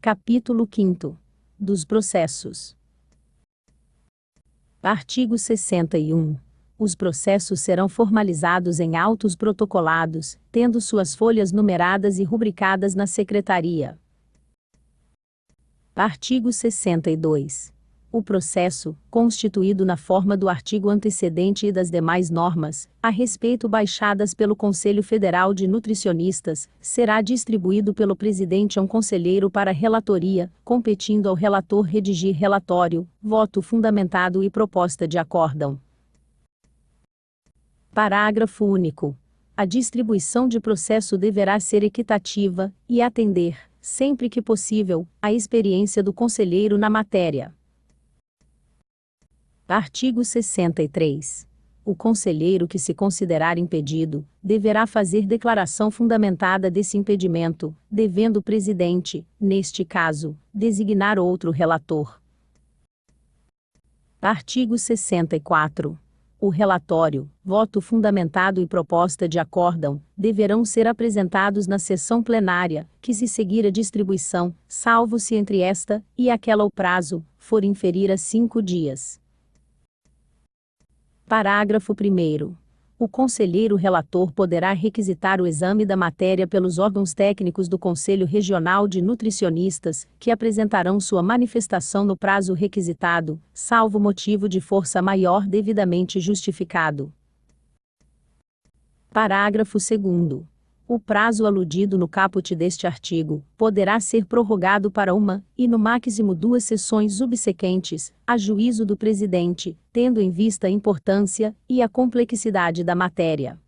Capítulo 5. Dos processos. Artigo 61. Os processos serão formalizados em autos protocolados, tendo suas folhas numeradas e rubricadas na Secretaria. Artigo 62. O processo, constituído na forma do artigo antecedente e das demais normas, a respeito baixadas pelo Conselho Federal de Nutricionistas, será distribuído pelo presidente a um conselheiro para relatoria, competindo ao relator redigir relatório, voto fundamentado e proposta de acórdão. Parágrafo único. A distribuição de processo deverá ser equitativa e atender, sempre que possível, a experiência do conselheiro na matéria. Artigo 63. O conselheiro que se considerar impedido, deverá fazer declaração fundamentada desse impedimento, devendo o presidente, neste caso, designar outro relator. Artigo 64. O relatório, voto fundamentado e proposta de acórdão, deverão ser apresentados na sessão plenária, que se seguir a distribuição, salvo se entre esta e aquela o prazo for inferir a 5 dias. Parágrafo 1º. O conselheiro relator poderá requisitar o exame da matéria pelos órgãos técnicos do Conselho Regional de Nutricionistas, que apresentarão sua manifestação no prazo requisitado, salvo motivo de força maior devidamente justificado. Parágrafo 2º. O prazo aludido no caput deste artigo poderá ser prorrogado para uma, e no máximo 2 sessões subsequentes, a juízo do presidente, tendo em vista a importância e a complexidade da matéria.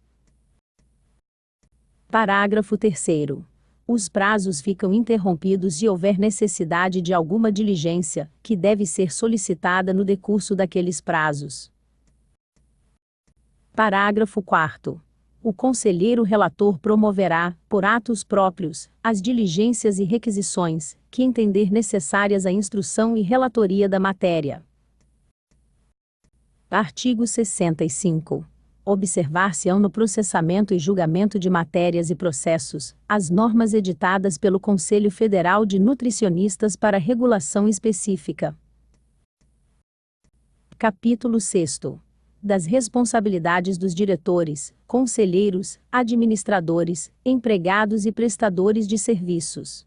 Parágrafo 3º. Os prazos ficam interrompidos se houver necessidade de alguma diligência, que deve ser solicitada no decurso daqueles prazos. Parágrafo 4º. O conselheiro relator promoverá, por atos próprios, as diligências e requisições, que entender necessárias à instrução e relatoria da matéria. Artigo 65. Observar-se-ão no processamento e julgamento de matérias e processos, as normas editadas pelo Conselho Federal de Nutricionistas para regulação específica. Capítulo 6º. Das responsabilidades dos diretores, conselheiros, administradores, empregados e prestadores de serviços.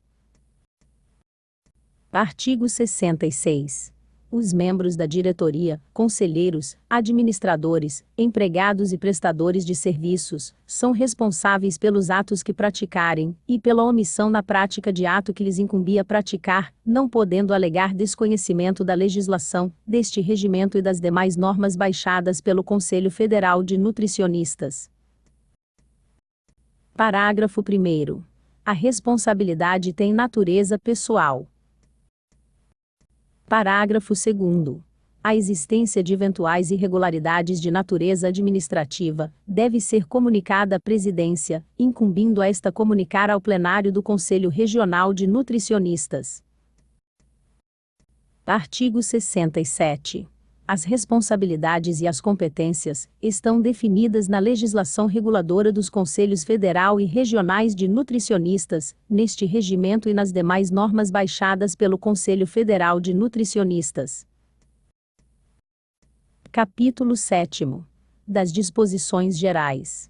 Artigo 66. Os membros da diretoria, conselheiros, administradores, empregados e prestadores de serviços, são responsáveis pelos atos que praticarem, e pela omissão na prática de ato que lhes incumbia praticar, não podendo alegar desconhecimento da legislação, deste regimento e das demais normas baixadas pelo Conselho Federal de Nutricionistas. Parágrafo 1º. A responsabilidade tem natureza pessoal. Parágrafo 2º. A existência de eventuais irregularidades de natureza administrativa deve ser comunicada à presidência, incumbindo a esta comunicar ao plenário do Conselho Regional de Nutricionistas. Artigo 67. As responsabilidades e as competências estão definidas na legislação reguladora dos Conselhos Federal e Regionais de Nutricionistas, neste regimento e nas demais normas baixadas pelo Conselho Federal de Nutricionistas. Capítulo 7º. Das disposições gerais.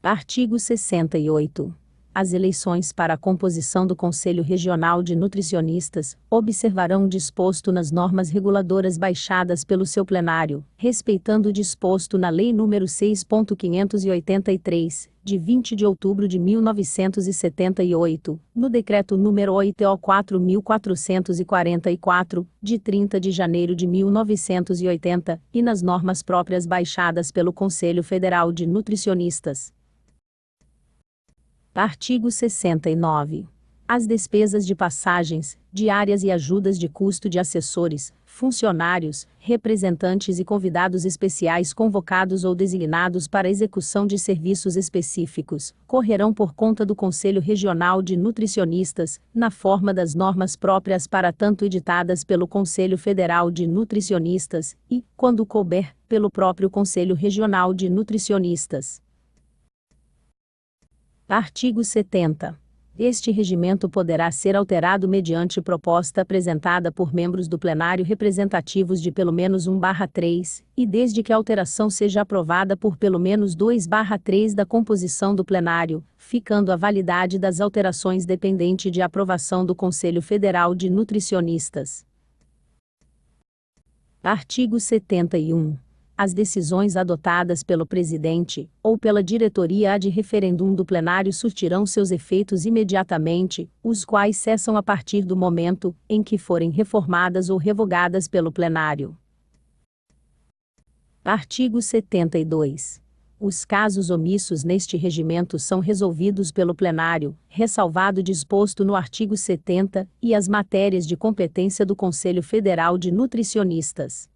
Artigo 68. As eleições para a composição do Conselho Regional de Nutricionistas observarão o disposto nas normas reguladoras baixadas pelo seu plenário, respeitando o disposto na Lei nº 6.583, de 20 de outubro de 1978, no Decreto nº 8.4.444, de 30 de janeiro de 1980, e nas normas próprias baixadas pelo Conselho Federal de Nutricionistas. Artigo 69. As despesas de passagens, diárias e ajudas de custo de assessores, funcionários, representantes e convidados especiais convocados ou designados para execução de serviços específicos, correrão por conta do Conselho Regional de Nutricionistas, na forma das normas próprias para tanto editadas pelo Conselho Federal de Nutricionistas, e, quando couber, pelo próprio Conselho Regional de Nutricionistas. Artigo 70. Este regimento poderá ser alterado mediante proposta apresentada por membros do plenário representativos de pelo menos 1/3, e desde que a alteração seja aprovada por pelo menos 2/3 da composição do plenário, ficando a validade das alterações dependente de aprovação do Conselho Federal de Nutricionistas. Artigo 71. As decisões adotadas pelo presidente, ou pela diretoria ad referendum do plenário surtirão seus efeitos imediatamente, os quais cessam a partir do momento em que forem reformadas ou revogadas pelo plenário. Artigo 72. Os casos omissos neste regimento são resolvidos pelo plenário, ressalvado o disposto no artigo 70, e as matérias de competência do Conselho Federal de Nutricionistas.